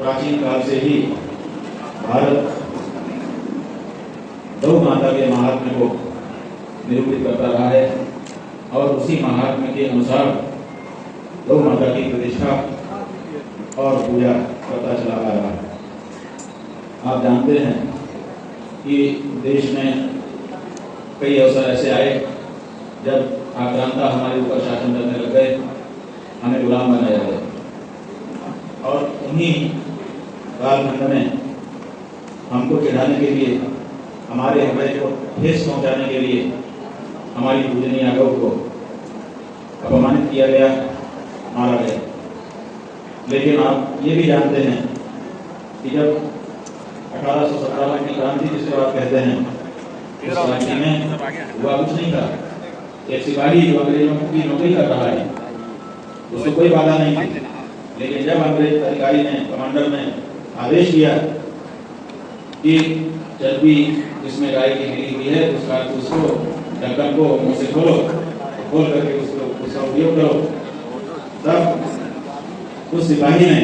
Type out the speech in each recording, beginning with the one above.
प्राचीन काल से ही भारत गौ माता के महात्म्य को निरूपित करता रहा है और उसी महात्म्य के अनुसार गौ माता की प्रतिष्ठा और पूजा करता चला आ रहा है। आप जानते हैं कि देश में कई अवसर ऐसे आए जब आक्रांता हमारे ऊपर शासन करने लग गए, हमें गुलाम बनाया गया और उन्हीं कालखंड में हमको चिढ़ाने के लिए, हमारे हृदय को ठेस पहुंचाने के लिए हमारी पूजनीय गौ को अपमानित किया गया, मारा गया। लेकिन आप ये भी जानते हैं कि जब 1857 की क्रांति जिसको आप कहते हैं, इस क्रांति में हुआ कुछ नहीं था। एक सिपाही जो अंग्रेजों की नौकरी कर रहा है उसको कोई बाधा नहीं थी, लेकिन जब अंग्रेज अधिकारी ने, कमांडर ने आदेश दिया कि चर्बी जिसमें गाय की मिली हुई है उसको ढक्कन को मुंह से खोलो, खोल करके उसका उपयोग करो, तब उस सिपाही ने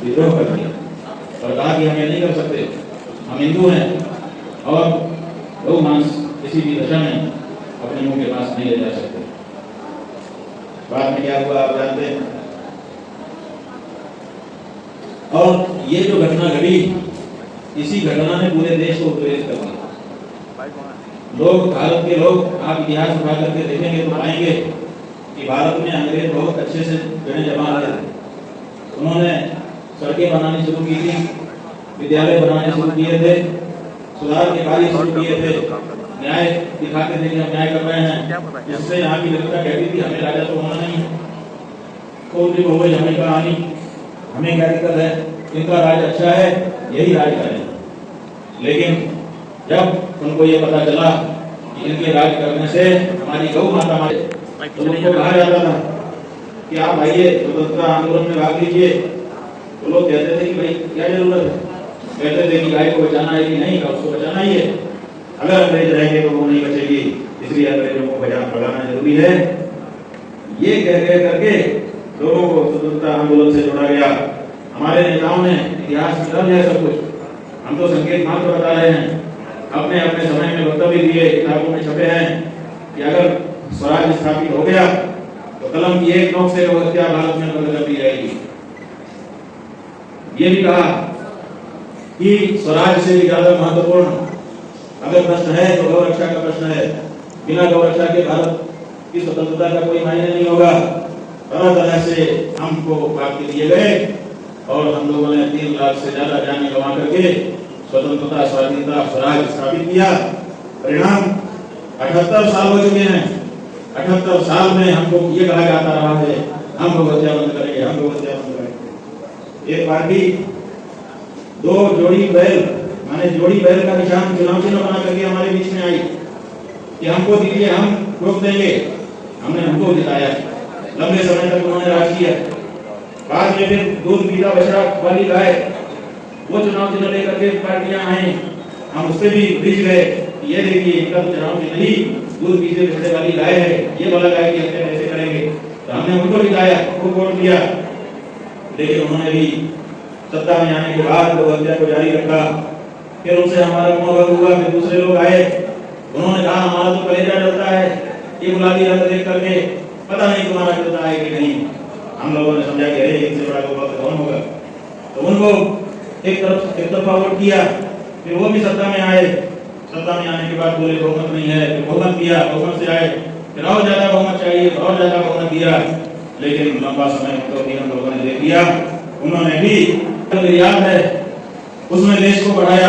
विद्रोह कर दिया और कहा कि हम ये नहीं कर सकते, हम हिंदू हैं और गौ मांस किसी भी दशा में अपने मुंह के पास नहीं ले जा सकते। बाद में क्या हुआ आप जानते हैं। और ये जो घटना घटी, इसी घटना ने पूरे देश को उत्प्रेरित कर दिया। लोग, भारत के लोग, आप इतिहास उठा करके देखेंगे तो पाएंगे कि भारत में अंग्रेज बहुत अच्छे से जड़ें जमा रहे थे। उन्होंने सड़कें बनानी शुरू की थी, विद्यालय बनाने शुरू किए थे, सुधार के कार्य शुरू किए थे, न्याय दिखाते थे कि हम न्याय कर रहे हैं। जिससे यहाँ की जनता कहती थी हमें राजा तो होना नहीं, कोई हो गई हमें कहानी, हमें क्या दिक्कत है, इनका राज अच्छा है, यही राज करें। लेकिन जब उनको ये पता चला कि इनके राज करने से हमारी गौ माता मारे, तो उनको कहा जाता था कि आप आइए स्वतंत्रता आंदोलन में भाग लीजिए। तो लोग कहते थे कि भाई क्या जरूरत है, कहते थे कि गाय को बचाना है कि नहीं, उसको बचाना ही है, अगर अंग्रेज रहेंगे तो वो नहीं बचेगी, इसलिए अंग्रेजों को भगाना जरूरी है। ये कह करके लोगों को स्वतंत्रता आंदोलन से जोड़ा गया। हमारे नेताओं ने इतिहास में दर्ज है सब कुछ, हम तो संकेत मात्र बता रहे हैं। अपने अपने समय में वक्तव्य दिए, किताबों में छपे हैं कि अगर स्वराज स्थापित हो गया तो कलम की एक नोक से हत्या भारत में बंद कर दी जाएगी। ये भी कहा कि स्वराज से भी ज्यादा महत्वपूर्ण अगर प्रश्न है तो गौ रक्षा का प्रश्न है। बिना गौ रक्षा के भारत की स्वतंत्रता का कोई मायने नहीं होगा। तरह तरह से हमको वाक्य दिए गए और हम लोगों ने 3 लाख से ज्यादा जाने गंवा करके स्वतंत्रता, स्वाधीनता, स्वराज स्थापित किया। परिणाम 78 साल हो चुके हैं। 78 साल में हमको ये कहा जाता रहा है हम गौ हत्या बंद करेंगे, हम गौ हत्या बंद करेंगे। एक पार्टी 2 जोड़ी बैल, माने जोड़ी बैल का निशान चुनाव चिन्ह बना करके हमारे बीच में आई कि हमको दीजिए, हम रोक देंगे। हमने उनको जिताया, लंबे समय तक उन्होंने राज किया। बाद में फिर दूध पीता बछड़ा वाली गाय, वो चुनाव चिन्ह लेकर के पार्टियां आई, हम उससे भी रिझ गए। ये देखिए इनका तो चुनाव चिन्ह ही दूध पीते बछड़े वाली गाय है, ये वाला गाय की हत्या कैसे करेंगे। तो हमने उनको जिताया, उनको वोट दिया। लेकिन उन्होंने भी सत्ता में आने के बाद गौ हत्या को जारी रखा। फिर उनसे हमारा मोहब्बत हुआ। फिर दूसरे लोग आए, उन्होंने कहा हमारा तो कलेजा जलता है ये गुलाबी रंग देख करके, पता नहीं तुम्हारा जलता है कि नहीं। हम लोगों ने समझा कि अरे इनसे बड़ा गौ भक्त कौन होगा, तो उनको एक तरफा वोट किया। फिर वो भी सत्ता में आए। सत्ता में आने के बाद बोले बहुमत नहीं है, फिर बहुमत दिया, बहुमत से आए, फिर और ज्यादा बहुमत चाहिए, और ज्यादा बहुमत दिया। लेकिन लंबा समय उनको भी हम लोगों ने दे दिया। उन्होंने भी याद है उसमें देश को बढ़ाया।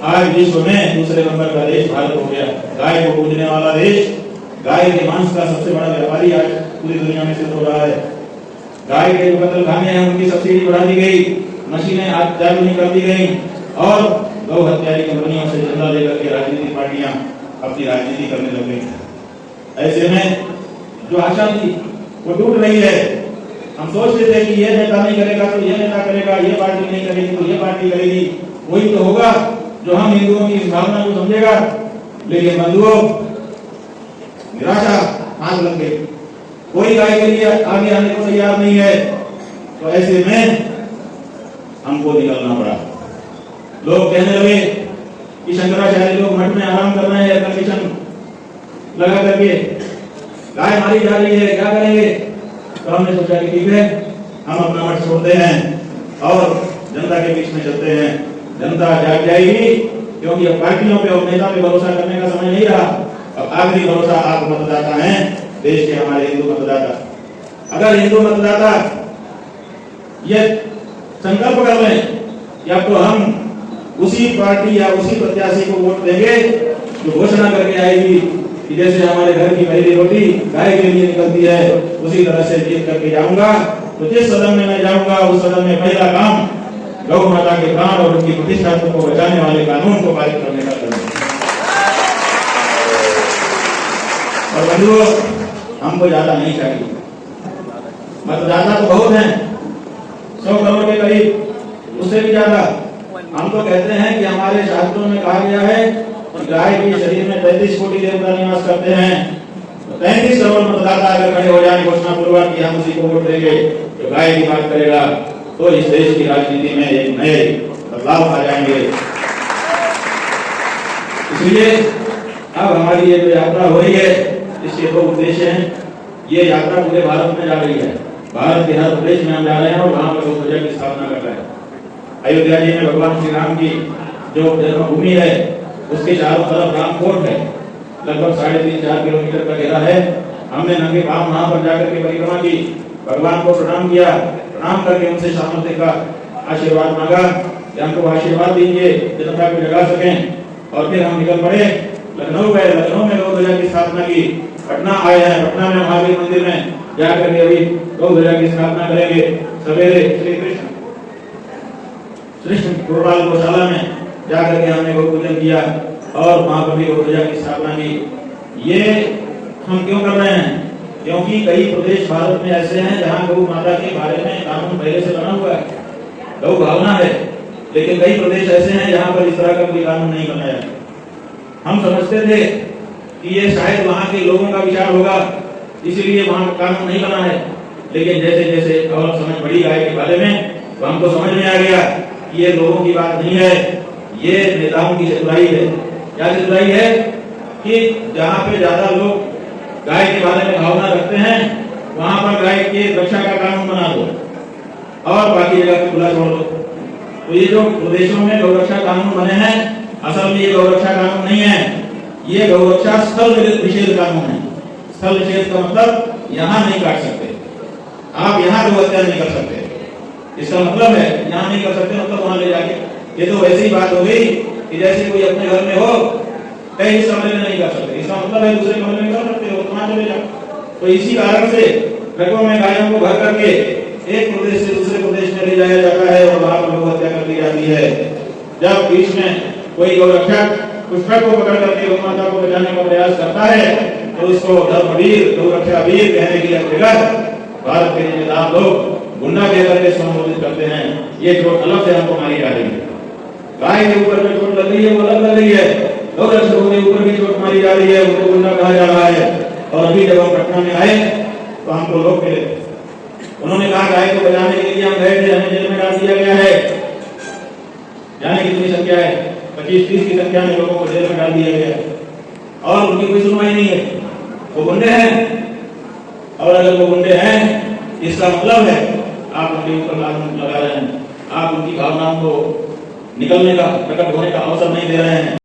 आज विश्व में दूसरे नंबर का देश भारत हो गया। गाय को पूजने वाला देश, गाय के मांस का सबसे बड़ा व्यापारी आज पूरी दुनिया में सिद्ध हो रहा है। गाय के जो कत्लखाने हैं उनकी सब्सिडी बढ़ा दी गई, मशीनें आज चालू नहीं कर दी गई और गौ हत्या की कंपनियों से चंदा लेकर के राजनीतिक पार्टियां अपनी राजनीति करने लग गई। ऐसे में जो आशा थी वो टूट रही है। हम सोचते थे कि ये नेता नहीं करेगा तो ये नेता करेगा, ये पार्टी नहीं करेगी तो ये पार्टी करेगी, वही तो होगा जो हम हिंदुओं की इस भावना को समझेगा। लेकिन बंधुओं, निराशा हाथ लग गई, कोई गाय के लिए आगे आने को तैयार नहीं है। तो ऐसे में हमको निकलना पड़ा। लोग कहने लगे कि शंकराचार्य लोग मठ में आराम कर रहे हैं, एयर कंडीशन लगा करके, गाय मारी जा रही है, क्या करेंगे? तो हमने सोचा कि ठीक है, हम अपना मठ छोड़ते हैं और जनता के बीच में चलते हैं। जनता जाग जाएगी, क्योंकि अब पार्टियों पे और नेता पे भरोसा करने का समय नहीं रहा। अब आखिरी भरोसा आप मतदाता हैं, देश के हमारे हिंदू मतदाता। अगर हिंदू मतदाता ये संकल्प कर लें कि अब तो हम उसी पार्टी या उसी प्रत्याशी को वोट देंगे जो घोषणा करके आएगी कि जैसे हमारे घर की पहली रोटी गाय के लिए निकलती है, उसी तरह से जीत करके जाऊंगा, तो जिस सदन में मैं जाऊंगा उस सदन में पहला काम गौ माता के प्राण और उनकी प्रतिष्ठा को बचाने वाले कानून को पारित करने का करूंगा। और बंधुओं, हमको ज्यादा नहीं चाहिए, मतदाता तो बहुत हैं, 100 करोड़ के करीब, उससे भी ज्यादा। हम तो कहते हैं कि हमारे शास्त्रों में कहा गया है कि गाय के शरीर में 33 कोटि देवता निवास करते हैं। तो 33 करोड़ मतदाता अगर खड़े हो जाए घोषणा पूर्वक कि हम उसी को वोट देंगे तो गाय की बात करेगा, तो इस देश की राजनीति में एक नए बदलाव आ जाएंगे। इसलिए अब हमारी ये जो यात्रा हो रही है, इसके 2 उद्देश्य हैं। ये यात्रा पूरे भारत में जा रही है, भारत के हर प्रदेश में हम जा रहे हैं और वहां पर ध्वजा की स्थापना कर रहे हैं। अयोध्या जी में भगवान श्री राम की जो जन्मभूमि है, उसके चारों तरफ राम कोट है, लगभग 3.5-4 किलोमीटर का घेरा है। हमने नंगे पांव वहां पर जाकर के परिक्रमा की, भगवान को प्रणाम किया, प्रणाम करके उनसे सामर्थ्य का आशीर्वाद मांगा कि हमको आशीर्वाद दीजिए, जनता को जगा सकें। और फिर हम निकल पड़े, लखनऊ गए, लखनऊ में गौ ध्वजा की स्थापना की। पटना आए हैं, पटना में महावीर मंदिर में जाकर के अभी गौ ध्वजा की स्थापना करेंगे। सवेरे श्री कृष्ण गोपाल गौशाला में जाकर के हमने गौ पूजन किया और वहां पर भी गौ ध्वजा की स्थापना की। ये हम क्यों कर रहे हैं? क्योंकि कई प्रदेश भारत में ऐसे हैं जहां गौ माता के बारे में कानून पहले से बना हुआ है, गौ भावना है, लेकिन कई प्रदेश ऐसे हैं जहां पर इस तरह का कोई कानून नहीं बनाया। हम समझते थे कि ये शायद वहां के लोगों का विचार होगा, इसीलिए वहां कानून नहीं बना है। लेकिन जैसे जैसे और समझ बढ़ी गाय के बारे में, तो हमको समझ में आ गया कि ये लोगों की बात नहीं है, ये नेताओं की चतुराई है। क्या चतुराई है? कि जहां पे ज्यादा लोग गाय के बारे में भावना रखते हैं, वहां पर गाय की रक्षा का कानून बना दो और बाकी जगह पे खुला छोड़ दो। तो ये जो प्रदेशों में गौरक्षा कानून बने हैं, असल में ये गौरक्षा कानून नहीं है, ये गौरक्षा स्थल निषेध कानून है। स्थल निषेध का मतलब यहाँ नहीं काट सकते आप, यहाँ गौ हत्या नहीं कर सकते, इसका मतलब है यहाँ नहीं कर सकते, मतलब वहां ले जाके। ये तो वैसी ही बात हो गई कि जैसे कोई अपने घर में हो, कई कमरे में नहीं कर सकते, इसका मतलब है दूसरे कमरे में कर सकते हो, वहां चले जाओ। तो इसी कारण से ट्रकों में गायों को भर करके एक प्रदेश से दूसरे प्रदेश में ले जाया जाता है और वहां पर गौ हत्या कर दी जाती है। जब बीच में कोई गौरक्षक उस ट्रक को पकड़ करके गौ माता को बचाने का प्रयास करता है, तो उसको धर्मवीर, गौरक्षा वीर कहने की बगैर भारत के नेता लोग गुंडा कहकर के संबोधित करते हैं। ये चोट अलग से हमको मारी जा रही है। गाय के ऊपर जो चोट लग रही है वो अलग लग रही है, गौरक्षकों के ऊपर भी चोट मारी जा रही है, उनको गुंडा कहा जा रहा है। और अभी जब हम पटना में आए तो हमको लोग मिले, उन्होंने कहा गाय को बचाने के लिए हम गए थे, हमें जेल में डाल दिया गया है। जाने कितनी संख्या है? 25-30 की संख्या में लोगों को जेल में डाल दिया गया है और उनकी कोई सुनवाई नहीं है। वो गुंडे हैं, और अगर वो गुंडे हैं, इसका मतलब है आप उनके ऊपर कानून लगा रहे हैं, आप उनकी भावनाओं को निकलने का, प्रकट होने का अवसर नहीं दे रहे हैं।